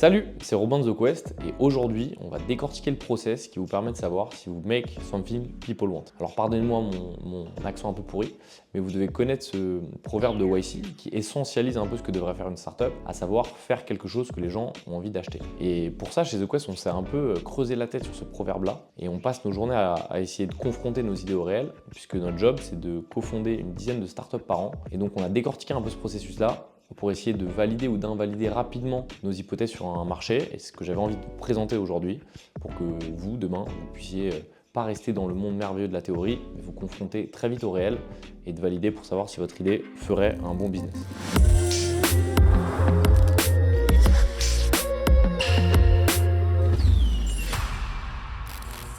Salut, c'est Robin de The Quest et aujourd'hui on va décortiquer le process qui vous permet de savoir si vous make something people want. Alors pardonnez-moi mon accent un peu pourri, mais vous devez connaître ce proverbe de YC qui essentialise un peu ce que devrait faire une startup, à savoir faire quelque chose que les gens ont envie d'acheter. Et pour ça chez The Quest on s'est un peu creusé la tête sur ce proverbe-là et on passe nos journées à essayer de confronter nos idées au réel, puisque notre job c'est de cofonder une dizaine de startups par an. Et donc on a décortiqué un peu ce processus-là pour essayer de valider ou d'invalider rapidement nos hypothèses sur un marché. Et c'est ce que j'avais envie de vous présenter aujourd'hui pour que vous, demain, vous puissiez pas rester dans le monde merveilleux de la théorie, mais vous confronter très vite au réel et de valider pour savoir si votre idée ferait un bon business.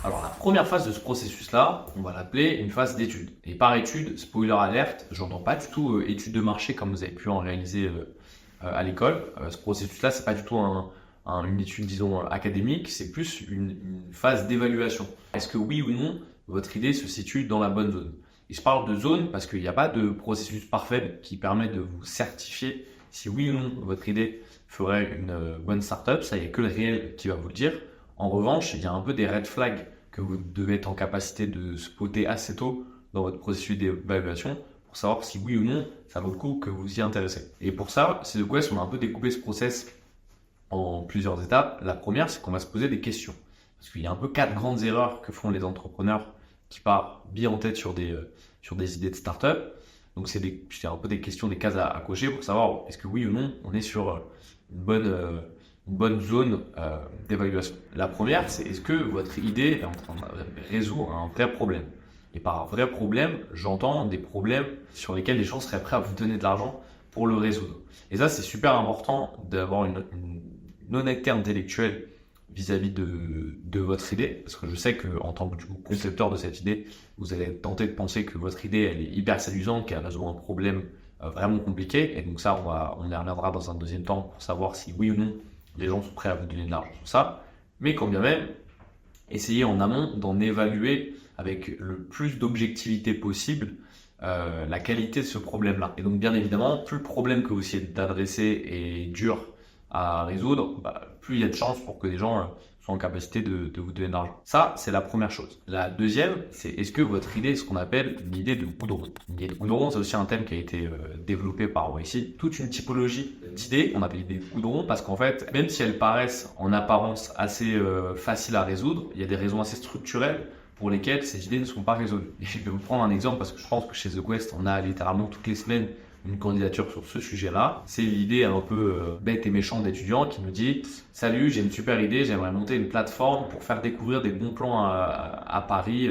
Alors la première phase de ce processus-là, on va l'appeler une phase d'étude. Et par étude, spoiler alerte, j'entends pas du tout étude de marché comme vous avez pu en réaliser à l'école. Ce processus-là, c'est pas du tout une étude, disons, académique, c'est plus une phase d'évaluation. Est-ce que oui ou non, votre idée se situe dans la bonne zone? Et je parle de zone parce qu'il n'y a pas de processus parfait qui permet de vous certifier si oui ou non votre idée ferait une bonne startup. Ça, il n'y a que le réel qui va vous le dire. En revanche, il y a un peu des red flags que vous devez être en capacité de spotter assez tôt dans votre processus d'évaluation pour savoir si oui ou non ça vaut le coup que vous y intéressez. Et pour ça, c'est de quoi on a un peu découpé ce process en plusieurs étapes. La première, c'est qu'on va se poser des questions. Parce qu'il y a un peu 4 grandes erreurs que font les entrepreneurs qui partent bien en tête sur des idées de start-up. Donc c'est un peu des questions, des cases à cocher pour savoir est-ce que oui ou non on est sur une bonne zone d'évaluation. La première, c'est est-ce que votre idée est en train de résoudre un vrai problème? Et par vrai problème, j'entends des problèmes sur lesquels les gens seraient prêts à vous donner de l'argent pour le résoudre. Et ça, c'est super important d'avoir une honnêteté intellectuelle vis-à-vis de votre idée, parce que je sais qu'en tant que concepteur de cette idée, vous allez tenter de penser que votre idée elle est hyper séduisante, qu'elle résout un problème vraiment compliqué, et donc ça, on y reviendra dans un deuxième temps pour savoir si oui ou non les gens sont prêts à vous donner de l'argent sur ça, mais quand bien même, essayez en amont d'en évaluer avec le plus d'objectivité possible la qualité de ce problème-là. Et donc bien évidemment, plus le problème que vous essayez d'adresser est dur à résoudre, plus il y a de chances pour que les gens soient en capacité de vous donner de l'argent. Ça, c'est la première chose. La deuxième, c'est est-ce que votre idée est ce qu'on appelle une idée de goudron. Une idée de goudron, c'est aussi un thème qui a été développé par YC. Toute une typologie d'idées qu'on appelle idées de goudron parce qu'en fait, même si elles paraissent en apparence assez faciles à résoudre, il y a des raisons assez structurelles pour lesquelles ces idées ne sont pas résolues. Et je vais vous prendre un exemple parce que je pense que chez The Quest, on a littéralement toutes les semaines une candidature sur ce sujet-là. C'est l'idée un peu bête et méchante d'étudiant qui me dit « Salut, j'ai une super idée, j'aimerais monter une plateforme pour faire découvrir des bons plans à Paris,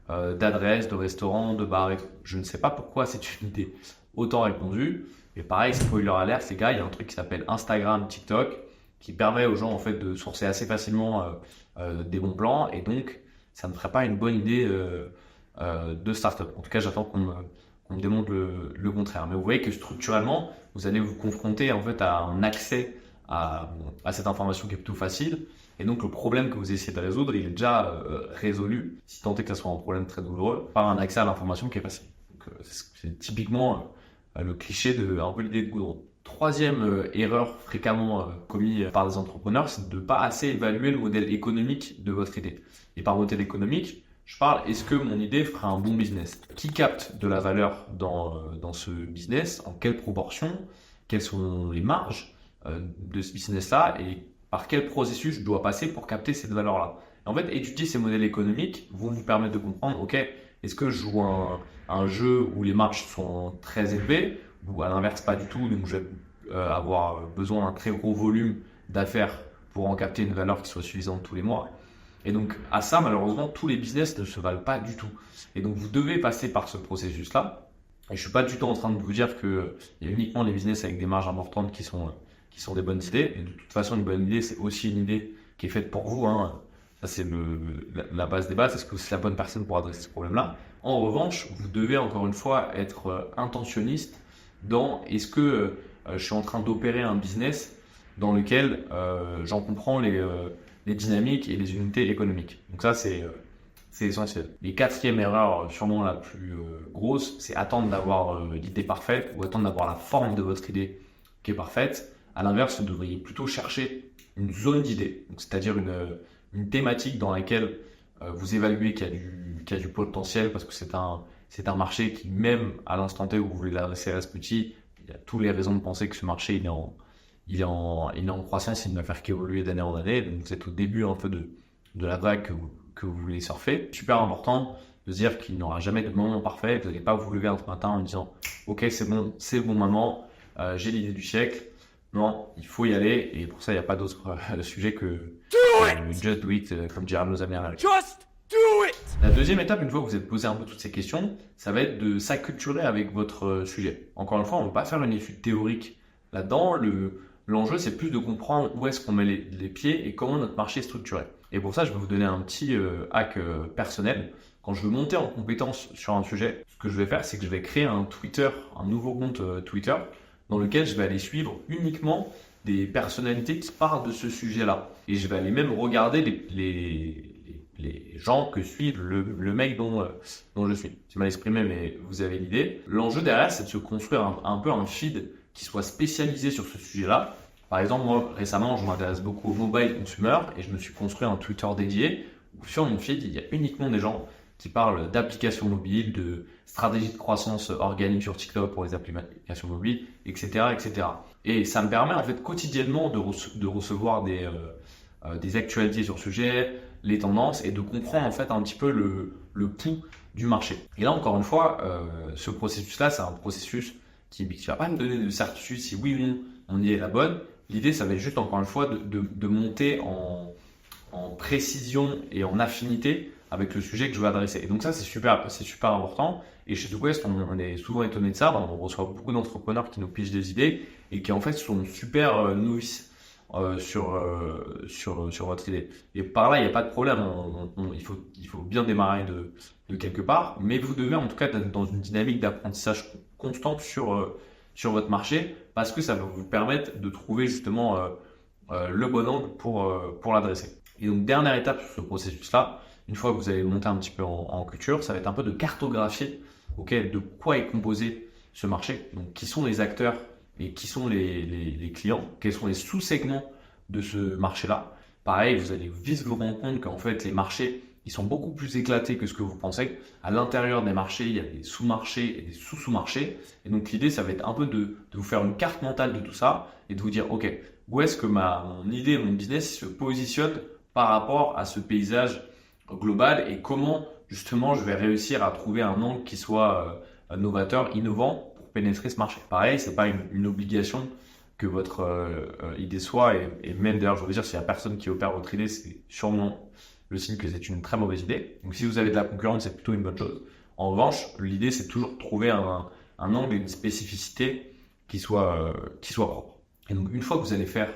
d'adresses, de restaurants, de bars. » Je ne sais pas pourquoi c'est une idée autant répandue. Et pareil, spoiler alert, les gars, il y a un truc qui s'appelle Instagram, TikTok, qui permet aux gens en fait de sourcer assez facilement des bons plans. Et donc, ça ne ferait pas une bonne idée de startup. En tout cas, j'attends qu'on me démontre le contraire. Mais vous voyez que structurellement, vous allez vous confronter en fait à un accès à cette information qui est plutôt facile. Et donc le problème que vous essayez de résoudre, il est déjà résolu, si tant est que ce soit un problème très douloureux, par un accès à l'information qui est facile. Donc c'est typiquement le cliché de un peu l'idée de goudron. Troisième erreur fréquemment commise par des entrepreneurs, c'est de ne pas assez évaluer le modèle économique de votre idée. Et par modèle économique, je parle, est-ce que mon idée fera un bon business? Qui capte de la valeur dans ce business? En quelle proportion? Quelles sont les marges de ce business-là? Et par quel processus je dois passer pour capter cette valeur-là? En fait, étudier ces modèles économiques vont vous permettre de comprendre, ok, est-ce que je joue un jeu où les marges sont très élevées ou à l'inverse pas du tout, donc je vais avoir besoin d'un très gros volume d'affaires pour en capter une valeur qui soit suffisante tous les mois. Et donc, à ça, malheureusement, tous les business ne se valent pas du tout. Et donc, vous devez passer par ce processus-là. Et je suis pas du tout en train de vous dire que il y a uniquement les business avec des marges importantes qui sont des bonnes idées. Et de toute façon, une bonne idée, c'est aussi une idée qui est faite pour vous, hein. Ça, c'est la base des bases. Est-ce que c'est la bonne personne pour adresser ce problème-là? En revanche, vous devez encore une fois être intentionniste dans est-ce que je suis en train d'opérer un business dans lequel j'en comprends les dynamiques et les unités économiques. Donc ça, c'est essentiel. Les quatrième erreur, sûrement la plus grosse, c'est attendre d'avoir l'idée parfaite ou attendre d'avoir la forme de votre idée qui est parfaite. À l'inverse, vous devriez plutôt chercher une zone d'idées, c'est-à-dire une thématique dans laquelle vous évaluez qu'il y a du potentiel parce que c'est un marché qui, même à l'instant T où vous voulez l'adresser à ce petit, il y a toutes les raisons de penser que ce marché il est en croissance, il ne va faire qu'évoluer d'année en année. Donc vous êtes au début un peu de la vague que vous voulez surfer. Super important de se dire qu'il n'y aura jamais de moment parfait. Vous n'allez pas vous lever un matin en disant ok, c'est le bon moment, j'ai l'idée du siècle. Non, il faut y aller, et pour ça il n'y a pas d'autre sujet que just do it, comme diraient nos Américains. Just do it! La deuxième étape, une fois que vous avez posé un peu toutes ces questions, ça va être de s'acculturer avec votre sujet. Encore une fois, on ne va pas faire une étude théorique là-dedans. L'enjeu, c'est plus de comprendre où est-ce qu'on met les pieds et comment notre marché est structuré. Et pour ça, je vais vous donner un petit hack personnel. Quand je veux monter en compétence sur un sujet, ce que je vais faire, c'est que je vais créer un nouveau compte Twitter, dans lequel je vais aller suivre uniquement des personnalités qui parlent de ce sujet-là. Et je vais aller même regarder les gens que suivent le mec dont je suis. C'est mal exprimé, mais vous avez l'idée. L'enjeu derrière, c'est de se construire un peu un feed qui soit spécialisé sur ce sujet-là. Par exemple, moi, récemment, je m'intéresse beaucoup au mobile consumer et je me suis construit un Twitter dédié où sur mon feed, il y a uniquement des gens qui parlent d'applications mobiles, de stratégie de croissance organique sur TikTok pour les applications mobiles, etc., etc. Et ça me permet en fait quotidiennement de recevoir des actualités sur le sujet, les tendances et de comprendre en fait un petit peu le pouls du marché. Et là encore une fois, ce processus-là, c'est un processus qui ne va pas me donner de certitude si oui ou non on y est la bonne. L'idée, ça va être juste encore une fois de monter en précision et en affinité avec le sujet que je veux adresser. Et donc ça, c'est super important. Et chez TwoQuest, on est souvent étonné de ça. On reçoit beaucoup d'entrepreneurs qui nous pitchent des idées et qui en fait sont super novices sur votre idée. Et par là, il n'y a pas de problème. Il faut bien démarrer de quelque part. Mais vous devez en tout cas être dans une dynamique d'apprentissage constante sur votre marché parce que ça va vous permettre de trouver justement le bon angle pour l'adresser. Et donc, dernière étape sur ce processus-là, une fois que vous avez monté un petit peu en culture, ça va être un peu de cartographier de quoi est composé ce marché. Donc, qui sont les acteurs et qui sont les clients, quels sont les sous-segments de ce marché-là. Pareil, vous allez vite vous rendre compte qu'en fait, les marchés, ils sont beaucoup plus éclatés que ce que vous pensez. À l'intérieur des marchés, il y a des sous-marchés et des sous-sous-marchés. Et donc, l'idée, ça va être un peu de vous faire une carte mentale de tout ça et de vous dire, OK, où est-ce que mon idée, mon business se positionne par rapport à ce paysage global et comment justement je vais réussir à trouver un angle qui soit novateur, innovant pour pénétrer ce marché. Pareil, c'est pas une obligation que votre idée soit et même d'ailleurs je veux dire s'il y a personne qui opère votre idée, c'est sûrement le signe que c'est une très mauvaise idée. Donc si vous avez de la concurrence, c'est plutôt une bonne chose. En revanche, l'idée c'est toujours de trouver un angle et une spécificité qui soit propre. Et donc une fois que vous allez faire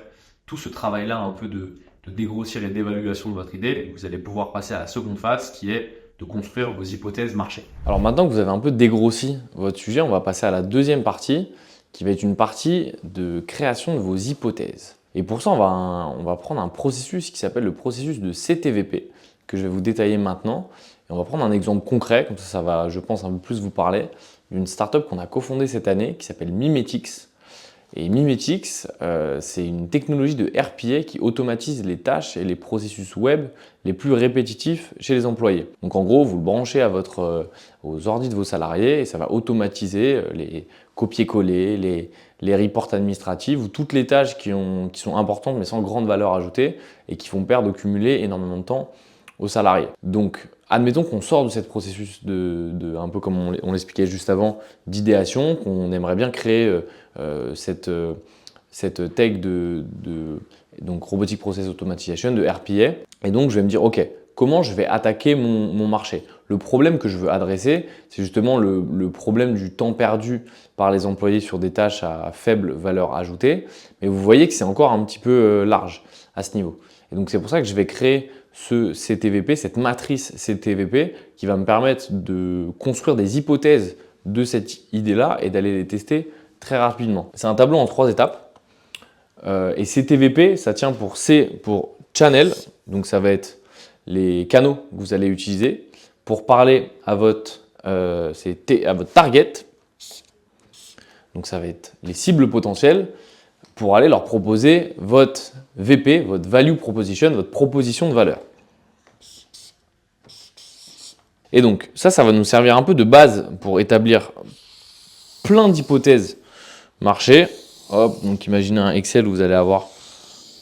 tout ce travail-là un peu de dégrossir et d'évaluation de votre idée, vous allez pouvoir passer à la seconde phase qui est de construire vos hypothèses marché. Alors maintenant que vous avez un peu dégrossi votre sujet, on va passer à la deuxième partie qui va être une partie de création de vos hypothèses. Et pour ça, on va prendre un processus qui s'appelle le processus de CTVP que je vais vous détailler maintenant. Et on va prendre un exemple concret, comme ça va, je pense, un peu plus vous parler, d'une startup qu'on a cofondée cette année qui s'appelle Mimetics. Et Mimetics, c'est une technologie de RPA qui automatise les tâches et les processus web les plus répétitifs chez les employés. Donc en gros, vous le branchez aux ordi de vos salariés et ça va automatiser les copier-coller, les reports administratifs ou toutes les tâches qui sont importantes mais sans grande valeur ajoutée et qui font perdre ou cumuler énormément de temps aux salariés. Donc admettons qu'on sort de ce processus un peu comme on l'expliquait juste avant, d'idéation, qu'on aimerait bien créer cette tech donc Robotic Process Automation, de RPA. Et donc je vais me dire, ok, comment je vais attaquer mon marché? Le problème que je veux adresser, c'est justement le problème du temps perdu par les employés sur des tâches à faible valeur ajoutée. Mais vous voyez que c'est encore un petit peu large à ce niveau. Et donc c'est pour ça que je vais créer ce CTVP, cette matrice CTVP qui va me permettre de construire des hypothèses de cette idée-là et d'aller les tester très rapidement. C'est un tableau en 3 étapes. Et CTVP, ça tient pour C pour Channel, donc ça va être les canaux que vous allez utiliser pour parler à votre target. Donc ça va être les cibles potentielles. pour aller leur proposer votre VP, votre Value Proposition, votre proposition de valeur. Et donc, ça va nous servir un peu de base pour établir plein d'hypothèses marché. Hop, donc imaginez un Excel où vous allez avoir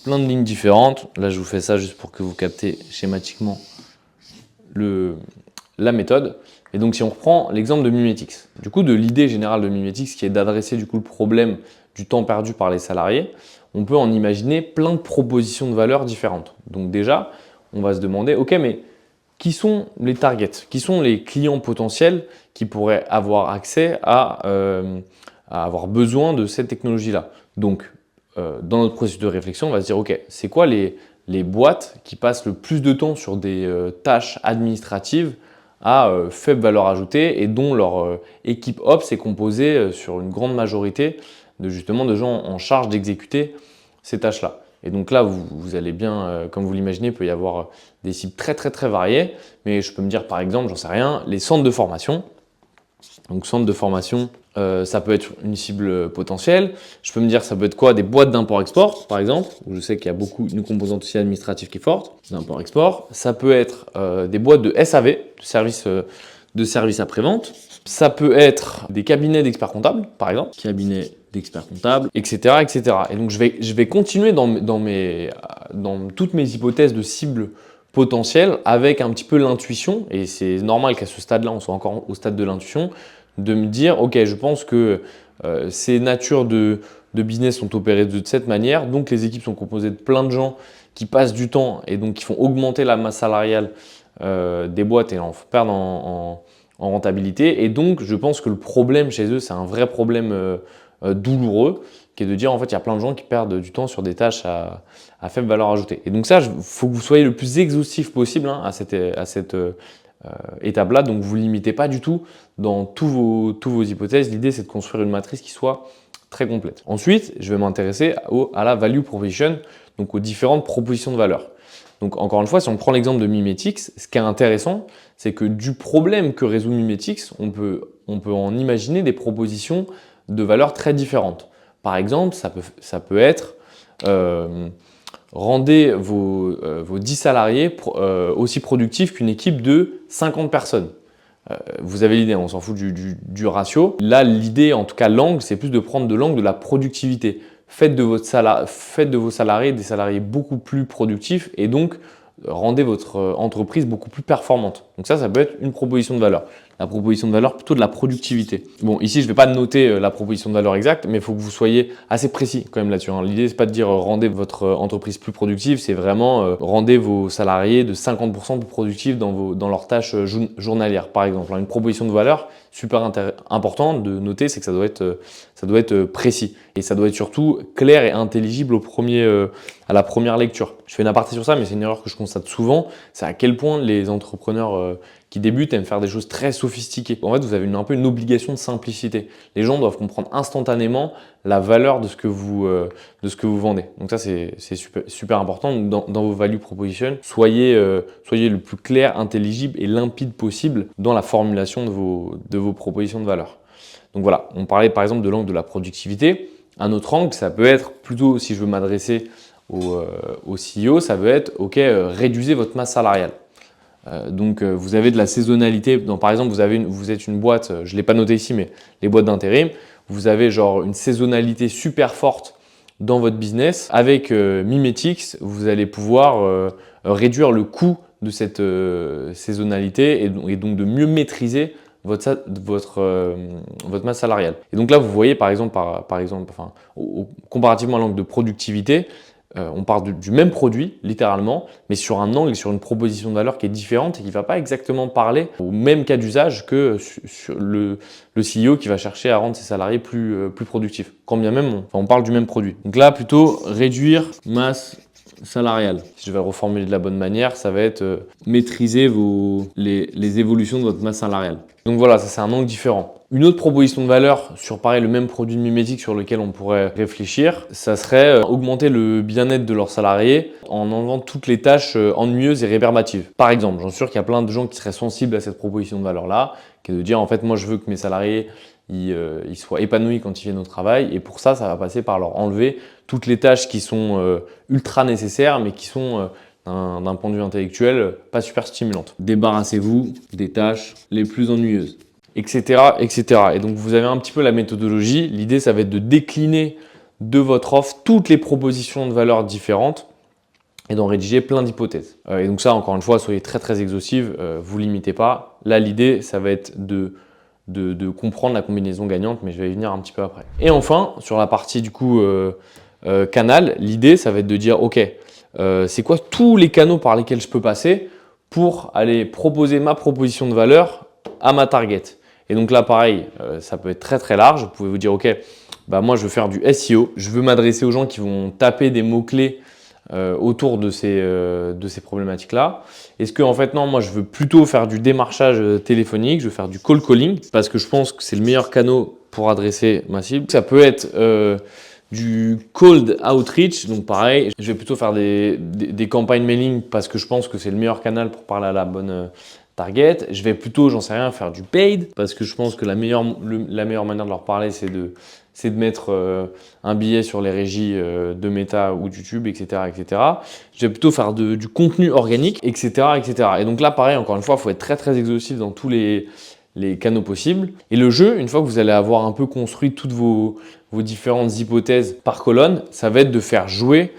plein de lignes différentes. Là, je vous fais ça juste pour que vous captez schématiquement la méthode. Et donc, si on reprend l'exemple de Mimetix, du coup, de l'idée générale de Mimetix qui est d'adresser du coup le problème du temps perdu par les salariés, on peut en imaginer plein de propositions de valeur différentes. Donc déjà, on va se demander, ok, mais qui sont les targets? Qui sont les clients potentiels qui pourraient avoir accès à avoir besoin de cette technologie-là? Donc, dans notre processus de réflexion, on va se dire, ok, c'est quoi les boîtes qui passent le plus de temps sur des tâches administratives à faible valeur ajoutée et dont leur équipe Ops est composée sur une grande majorité de gens en charge d'exécuter ces tâches-là. Et donc là, vous allez bien, comme vous l'imaginez, il peut y avoir des cibles très variées, mais je peux me dire par exemple, j'en sais rien, les centres de formation. Donc centre de formation, ça peut être une cible potentielle. Je peux me dire ça peut être quoi? Des boîtes d'import-export par exemple, où je sais qu'il y a une composante aussi administrative qui est forte, d'import-export. Ça peut être des boîtes de SAV, de services après-vente. Ça peut être des cabinets d'experts comptables par exemple, cabinets d'experts comptables, etc., etc. Et donc je vais continuer dans toutes mes hypothèses de cibles potentielles avec un petit peu l'intuition, et c'est normal qu'à ce stade-là, on soit encore au stade de l'intuition, de me dire, ok, je pense que ces natures de business sont opérées de cette manière, donc les équipes sont composées de plein de gens qui passent du temps et donc qui font augmenter la masse salariale des boîtes et en perdre en rentabilité. Et donc, je pense que le problème chez eux, c'est un vrai problème douloureux, qui est de dire en fait il y a plein de gens qui perdent du temps sur des tâches à faible valeur ajoutée. Et donc ça, il faut que vous soyez le plus exhaustif possible à cette étape-là. Donc vous ne limitez pas du tout dans tous vos hypothèses. L'idée, c'est de construire une matrice qui soit très complète. Ensuite, je vais m'intéresser à la value proposition, donc aux différentes propositions de valeur. Donc encore une fois, si on prend l'exemple de Mimetix, ce qui est intéressant, c'est que du problème que résout Mimetix, on peut en imaginer des propositions de valeurs très différentes. Par exemple, ça peut être rendez vos 10 salariés aussi productifs qu'une équipe de 50 personnes. Vous avez l'idée, on s'en fout du ratio. Là, l'idée, en tout cas l'angle, c'est plus de prendre de l'angle de la productivité. Faites de vos salariés des salariés beaucoup plus productifs et donc rendez votre entreprise beaucoup plus performante. Donc ça peut être une proposition de valeur. La proposition de valeur, plutôt de la productivité. Bon, ici, je ne vais pas noter la proposition de valeur exacte, mais il faut que vous soyez assez précis quand même là-dessus. L'idée, c'est pas de dire rendez votre entreprise plus productive, c'est vraiment rendez vos salariés de 50% plus productifs dans leurs tâches journalières, par exemple. Une proposition de valeur, super important de noter, c'est que ça doit être précis. Et ça doit être surtout clair et intelligible à la première lecture. Je fais une aparté sur ça, mais c'est une erreur que je constate souvent, c'est à quel point les entrepreneurs qui débutent aiment faire des choses très sophistiquées. En fait, vous avez un peu une obligation de simplicité. Les gens doivent comprendre instantanément la valeur de ce que vous vendez. Donc ça, c'est super important. Dans vos value propositions, soyez le plus clair, intelligible et limpide possible dans la formulation de vos propositions de valeur. Donc voilà, on parlait par exemple de l'angle de la productivité. Un autre angle, ça peut être plutôt, si je veux m'adresser au CEO, ça veut être, ok, réduisez votre masse salariale. Donc vous avez de la saisonnalité. Par exemple, vous êtes une boîte, je ne l'ai pas noté ici, mais les boîtes d'intérim, vous avez genre une saisonnalité super forte dans votre business. Avec Mimetix, vous allez pouvoir réduire le coût de cette saisonnalité et donc de mieux maîtriser votre masse salariale. Et donc là, vous voyez par exemple, comparativement à l'angle de productivité, on part du même produit, littéralement, mais sur un angle et sur une proposition de valeur qui est différente et qui ne va pas exactement parler au même cas d'usage que sur le CEO qui va chercher à rendre ses salariés plus productifs. Quand bien même, on parle du même produit. Donc là, plutôt réduire masse salariale. Si je vais le reformuler de la bonne manière, ça va être maîtriser les évolutions de votre masse salariale. Donc voilà, ça c'est un angle différent. Une autre proposition de valeur sur pareil le même produit de Mimetix sur lequel on pourrait réfléchir, ça serait augmenter le bien-être de leurs salariés en enlevant toutes les tâches ennuyeuses et réverbatives. Par exemple, j'en suis sûr qu'il y a plein de gens qui seraient sensibles à cette proposition de valeur-là, qui est de dire en fait moi je veux que mes salariés ils soient épanouis quand ils viennent au travail. Et pour ça, ça va passer par leur enlever toutes les tâches qui sont ultra nécessaires, mais qui sont d'un point de vue intellectuel pas super stimulantes. Débarrassez-vous des tâches les plus ennuyeuses, etc., etc. Et donc, vous avez un petit peu la méthodologie. L'idée, ça va être de décliner de votre offre toutes les propositions de valeur différentes et d'en rédiger plein d'hypothèses. Et donc ça, encore une fois, soyez très très exhaustive, vous limitez pas. Là, l'idée, ça va être de comprendre la combinaison gagnante, mais je vais y venir un petit peu après. Et enfin, sur la partie du coup canal, l'idée, ça va être de dire, ok, c'est quoi tous les canaux par lesquels je peux passer pour aller proposer ma proposition de valeur à ma target. Et donc là, pareil, ça peut être très très large. Vous pouvez vous dire, ok, bah moi je veux faire du SEO, je veux m'adresser aux gens qui vont taper des mots-clés autour de ces problématiques-là. Est-ce que en fait non, moi je veux plutôt faire du démarchage téléphonique, je veux faire du call calling parce que je pense que c'est le meilleur canal pour adresser ma cible. Ça peut être du cold outreach, donc pareil, je vais plutôt faire des campagnes mailing parce que je pense que c'est le meilleur canal pour parler à la bonne target. Je vais plutôt, j'en sais rien, faire du paid parce que je pense que la meilleure manière de leur parler, c'est de mettre un billet sur les régies de Meta ou de YouTube, etc., etc. Je vais plutôt faire du contenu organique, etc., etc. Et donc là, pareil, encore une fois, il faut être très, très exhaustif dans tous les canaux possibles. Et le jeu, une fois que vous allez avoir un peu construit toutes vos différentes hypothèses par colonne, ça va être de faire jouer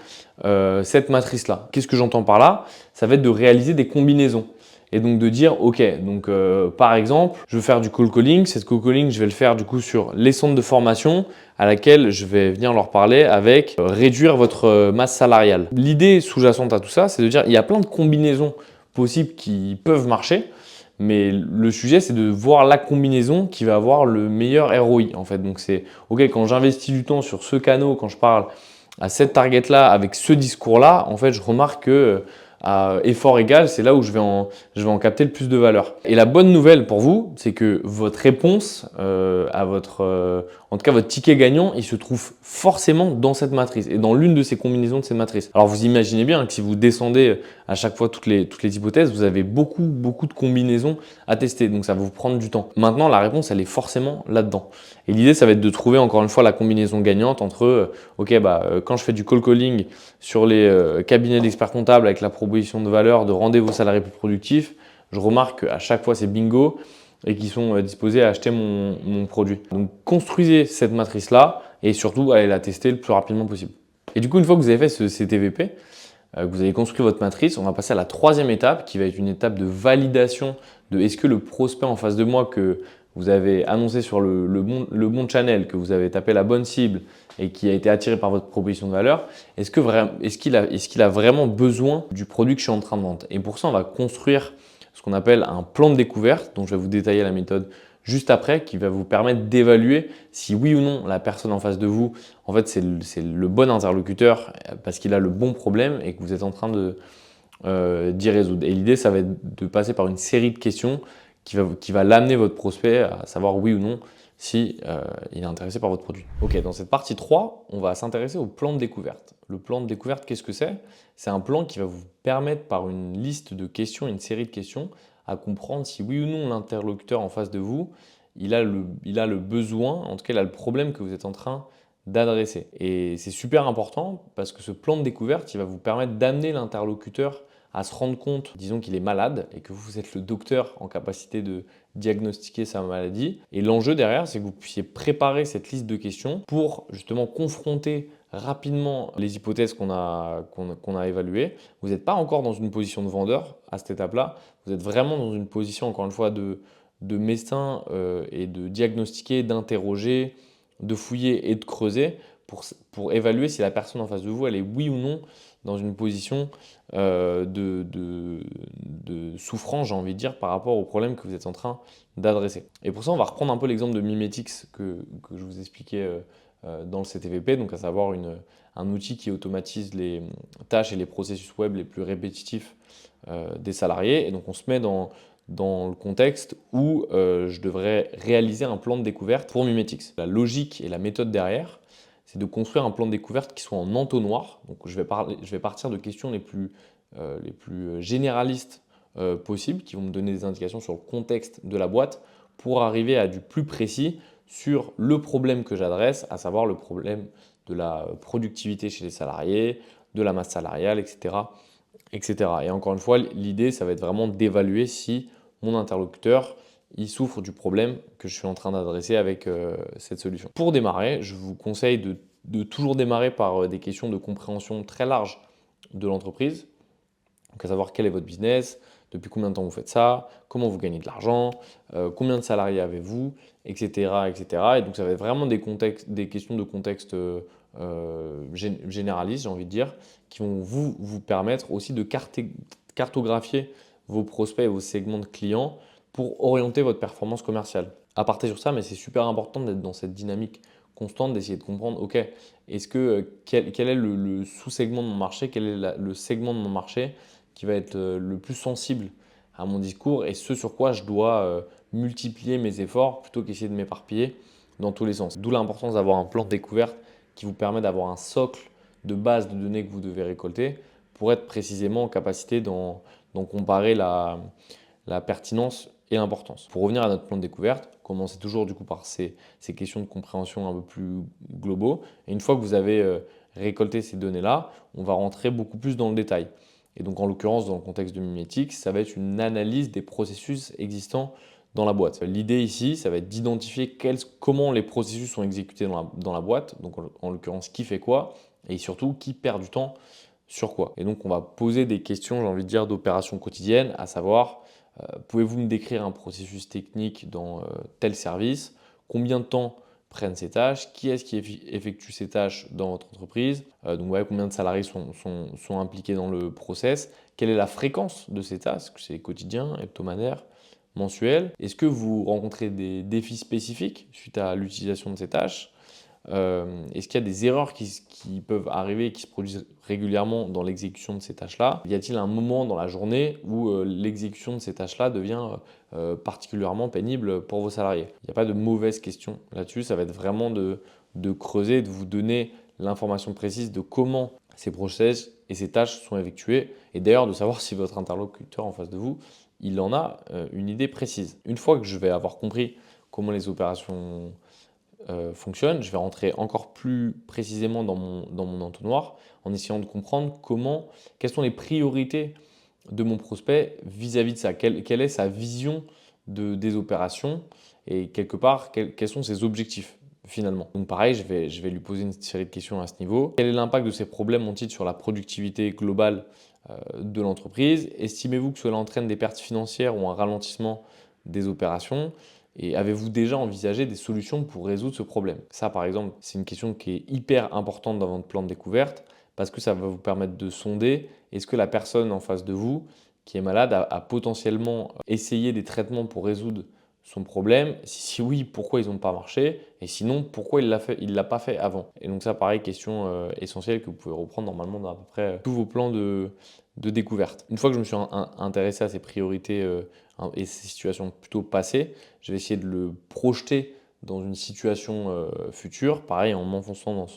cette matrice-là. Qu'est-ce que j'entends par là? Ça va être de réaliser des combinaisons. Et donc de dire, ok, donc par exemple, je veux faire du call calling. Cette call calling, je vais le faire du coup sur les centres de formation à laquelle je vais venir leur parler avec réduire votre masse salariale. L'idée sous-jacente à tout ça, c'est de dire, il y a plein de combinaisons possibles qui peuvent marcher, mais le sujet, c'est de voir la combinaison qui va avoir le meilleur ROI en fait. Donc c'est, ok, quand j'investis du temps sur ce canal, quand je parle à cette target-là, avec ce discours-là, en fait, je remarque que à effort égal, c'est là où je vais en capter le plus de valeur. Et la bonne nouvelle pour vous, c'est que votre réponse en tout cas votre ticket gagnant, il se trouve forcément dans cette matrice et dans l'une de ces combinaisons de cette matrice. Alors vous imaginez bien que si vous descendez à chaque fois toutes les hypothèses, vous avez beaucoup de combinaisons à tester, donc ça va vous prendre du temps. Maintenant, la réponse, elle est forcément là-dedans. Et l'idée, ça va être de trouver encore une fois la combinaison gagnante entre, quand je fais du call calling sur les cabinets d'experts comptables avec la proposition de valeur de rendez vos salariés plus productifs, je remarque qu'à chaque fois c'est bingo et qu'ils sont disposés à acheter mon produit. Donc construisez cette matrice-là et surtout allez la tester le plus rapidement possible. Et du coup, une fois que vous avez fait ce CTVP, que vous avez construit votre matrice, on va passer à la troisième étape qui va être une étape de validation de est-ce que le prospect en face de moi que vous avez annoncé sur le bon channel, que vous avez tapé la bonne cible et qui a été attiré par votre proposition de valeur, est-ce qu'il a vraiment besoin du produit que je suis en train de vendre? Et pour ça, on va construire ce qu'on appelle un plan de découverte, dont je vais vous détailler la méthode juste après, qui va vous permettre d'évaluer si oui ou non la personne en face de vous, en fait, c'est le bon interlocuteur parce qu'il a le bon problème et que vous êtes en train d'y résoudre. Et l'idée, ça va être de passer par une série de questions qui va l'amener votre prospect à savoir oui ou non si il est intéressé par votre produit. Ok, dans cette partie 3, on va s'intéresser au plan de découverte. Le plan de découverte, qu'est-ce que c'est? C'est un plan qui va vous permettre par une liste de questions, une série de questions, à comprendre si oui ou non l'interlocuteur en face de vous, il a le besoin, en tout cas il a le problème que vous êtes en train d'adresser. Et c'est super important parce que ce plan de découverte, il va vous permettre d'amener l'interlocuteur à se rendre compte, disons qu'il est malade et que vous êtes le docteur en capacité de diagnostiquer sa maladie. Et l'enjeu derrière, c'est que vous puissiez préparer cette liste de questions pour justement confronter rapidement les hypothèses qu'on a évaluées. Vous n'êtes pas encore dans une position de vendeur à cette étape-là. Vous êtes vraiment dans une position, encore une fois, de médecin et de diagnostiquer, d'interroger, de fouiller et de creuser pour évaluer si la personne en face de vous, elle est oui ou non dans une position de souffrance, j'ai envie de dire, par rapport au problème que vous êtes en train d'adresser. Et pour ça, on va reprendre un peu l'exemple de Mimetix que je vous expliquais dans le CTVP, donc à savoir un outil qui automatise les tâches et les processus web les plus répétitifs des salariés. Et donc on se met dans le contexte où je devrais réaliser un plan de découverte pour Mimetix. La logique et la méthode derrière, c'est de construire un plan de découverte qui soit en entonnoir. Donc je vais partir de questions les plus généralistes possibles, qui vont me donner des indications sur le contexte de la boîte, pour arriver à du plus précis sur le problème que j'adresse, à savoir le problème de la productivité chez les salariés, de la masse salariale, etc., etc. Et encore une fois, l'idée, ça va être vraiment d'évaluer si mon interlocuteur il souffre du problème que je suis en train d'adresser avec cette solution. Pour démarrer, je vous conseille de toujours démarrer par des questions de compréhension très larges de l'entreprise. Donc à savoir quel est votre business, depuis combien de temps vous faites ça, comment vous gagnez de l'argent, combien de salariés avez-vous, etc., etc. Et donc ça va être vraiment des questions de contexte généralistes, j'ai envie de dire, qui vont vous permettre aussi de cartographier vos prospects et vos segments de clients pour orienter votre performance commerciale. À partir sur ça, mais c'est super important d'être dans cette dynamique constante, d'essayer de comprendre, ok, quel est le sous-segment de mon marché, quel est le segment de mon marché qui va être le plus sensible à mon discours et ce sur quoi je dois multiplier mes efforts plutôt qu'essayer de m'éparpiller dans tous les sens. D'où l'importance d'avoir un plan de découverte qui vous permet d'avoir un socle de base de données que vous devez récolter pour être précisément en capacité d'en comparer la pertinence et l'importance. Pour revenir à notre plan de découverte, commencez toujours du coup par ces questions de compréhension un peu plus globaux. Et une fois que vous avez récolté ces données-là, on va rentrer beaucoup plus dans le détail. Et donc en l'occurrence, dans le contexte de Mimetic, ça va être une analyse des processus existants dans la boîte. L'idée ici, ça va être d'identifier comment les processus sont exécutés dans la boîte, donc en l'occurrence qui fait quoi, et surtout qui perd du temps sur quoi. Et donc on va poser des questions, j'ai envie de dire, d'opérations quotidiennes, à savoir, pouvez-vous me décrire un processus technique dans tel service? Combien de temps prennent ces tâches? Qui est-ce qui effectue ces tâches dans votre entreprise? Donc ouais, combien de salariés sont impliqués dans le process? Quelle est la fréquence de ces tâches? Est-ce que c'est quotidien, hebdomadaire, mensuel? Est-ce que vous rencontrez des défis spécifiques suite à l'utilisation de ces tâches? Est-ce qu'il y a des erreurs qui peuvent arriver et qui se produisent régulièrement dans l'exécution de ces tâches-là? Y a-t-il un moment dans la journée où l'exécution de ces tâches-là devient particulièrement pénible pour vos salariés? Il n'y a pas de mauvaise question là-dessus, ça va être vraiment de creuser, de vous donner l'information précise de comment ces process et ces tâches sont effectuées et d'ailleurs de savoir si votre interlocuteur en face de vous, il en a une idée précise. Une fois que je vais avoir compris comment les opérations fonctionne, je vais rentrer encore plus précisément dans mon entonnoir en essayant de comprendre quelles sont les priorités de mon prospect vis-à-vis de ça. Quelle est sa vision des opérations et quelque part, quels sont ses objectifs finalement. Donc pareil, je vais lui poser une série de questions à ce niveau. Quel est l'impact de ces problèmes ont-ils sur la productivité globale de l'entreprise? Estimez-vous que cela entraîne des pertes financières ou un ralentissement des opérations? Et avez-vous déjà envisagé des solutions pour résoudre ce problème? Ça, par exemple, c'est une question qui est hyper importante dans votre plan de découverte parce que ça va vous permettre de sonder est-ce que la personne en face de vous qui est malade a potentiellement essayé des traitements pour résoudre son problème. Si oui, pourquoi ils n'ont pas marché? Et sinon, pourquoi il l'a pas fait avant? Et donc ça, pareil, question essentielle que vous pouvez reprendre normalement dans à peu près tous vos plans de découverte. Une fois que je me suis intéressé à ces priorités et ces situations plutôt passées, je vais essayer de le projeter dans une situation future, pareil en m'enfonçant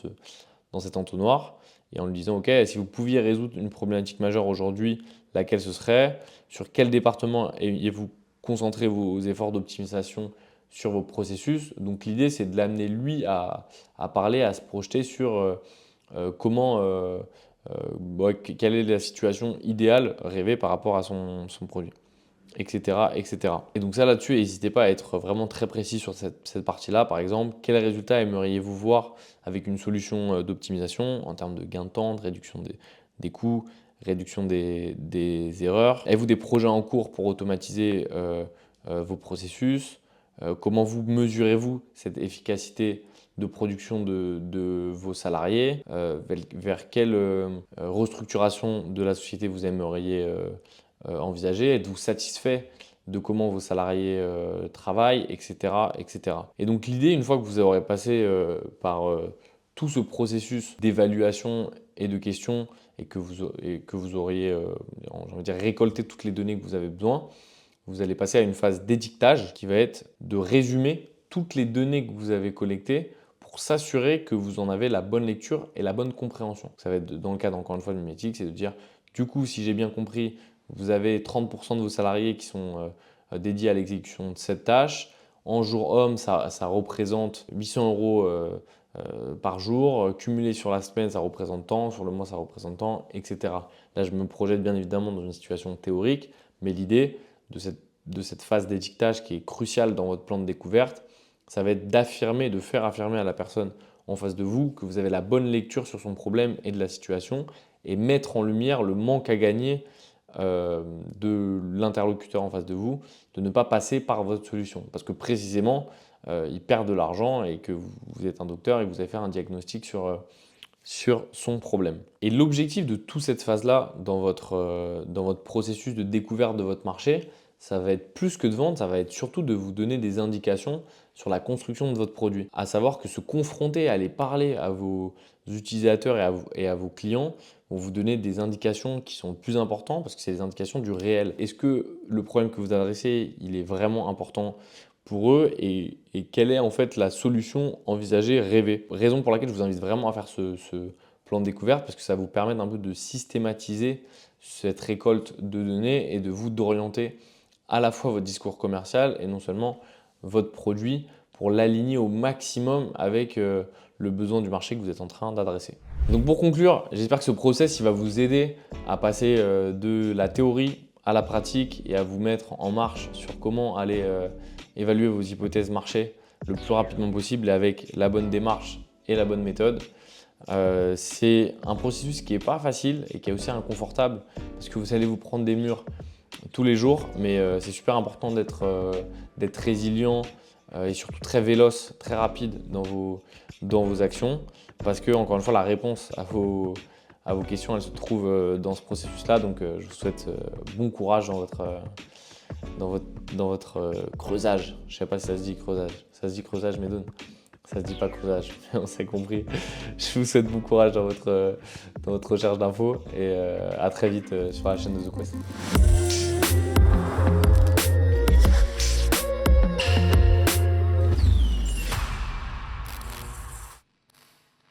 dans cet entonnoir et en lui disant ok, si vous pouviez résoudre une problématique majeure aujourd'hui, laquelle ce serait? Sur quel département ayez-vous concentré vos efforts d'optimisation sur vos processus? Donc l'idée c'est de l'amener lui à parler, à se projeter sur quelle est la situation idéale rêvée par rapport à son produit, etc., etc. Et donc ça là-dessus, n'hésitez pas à être vraiment très précis sur cette partie-là. Par exemple, quels résultats aimeriez-vous voir avec une solution d'optimisation en termes de gain de temps, de réduction des coûts, réduction des erreurs? Avez-vous des projets en cours pour automatiser vos processus? Comment vous mesurez-vous cette efficacité de production de vos salariés? Vers quelle restructuration de la société vous aimeriez envisager? Êtes-vous satisfait de comment vos salariés travaillent, etc., etc. Et donc l'idée, une fois que vous aurez passé par tout ce processus d'évaluation et de questions et que vous auriez j'ai envie de dire, récolté toutes les données que vous avez besoin, vous allez passer à une phase d'étiquetage qui va être de résumer toutes les données que vous avez collectées pour s'assurer que vous en avez la bonne lecture et la bonne compréhension. Ça va être dans le cadre encore une fois de Mimetic, c'est de dire du coup si j'ai bien compris, vous avez 30% de vos salariés qui sont dédiés à l'exécution de cette tâche. En jour homme, ça représente 800 € par jour. Cumulé sur la semaine, ça représente tant. Sur le mois, ça représente tant, etc. Là, je me projette bien évidemment dans une situation théorique, mais l'idée de cette phase d'étiquetage qui est cruciale dans votre plan de découverte, ça va être d'affirmer, de faire affirmer à la personne en face de vous que vous avez la bonne lecture sur son problème et de la situation et mettre en lumière le manque à gagner de l'interlocuteur en face de vous, de ne pas passer par votre solution. Parce que précisément, il perd de l'argent et que vous êtes un docteur et que vous allez faire un diagnostic sur son problème. Et l'objectif de toute cette phase-là dans votre processus de découverte de votre marché, ça va être plus que de vendre, ça va être surtout de vous donner des indications sur la construction de votre produit. À savoir que se confronter, aller parler à vos utilisateurs et à vos clients vont vous donner des indications qui sont plus importantes parce que c'est des indications du réel. Est-ce que le problème que vous adressez, il est vraiment important pour eux et quelle est en fait la solution envisagée, rêvée? Raison pour laquelle je vous invite vraiment à faire ce plan de découverte parce que ça va vous permettre un peu de systématiser cette récolte de données et de vous d'orienter à la fois votre discours commercial et non seulement votre produit pour l'aligner au maximum avec le besoin du marché que vous êtes en train d'adresser. Donc pour conclure, j'espère que ce process il va vous aider à passer de la théorie à la pratique et à vous mettre en marche sur comment aller évaluer vos hypothèses marché le plus rapidement possible et avec la bonne démarche et la bonne méthode. C'est un processus qui n'est pas facile et qui est aussi inconfortable parce que vous allez vous prendre des murs tous les jours, mais c'est super important d'être résilient et surtout très véloce, très rapide dans vos actions parce que, encore une fois, la réponse à vos questions, elle se trouve dans ce processus-là. Donc, je vous souhaite bon courage dans votre creusage. Je ne sais pas si ça se dit creusage. Ça se dit creusage, Médone. Ça se dit pas creusage, on s'est compris. Je vous souhaite bon courage dans votre recherche d'infos et à très vite sur la chaîne de The Quest.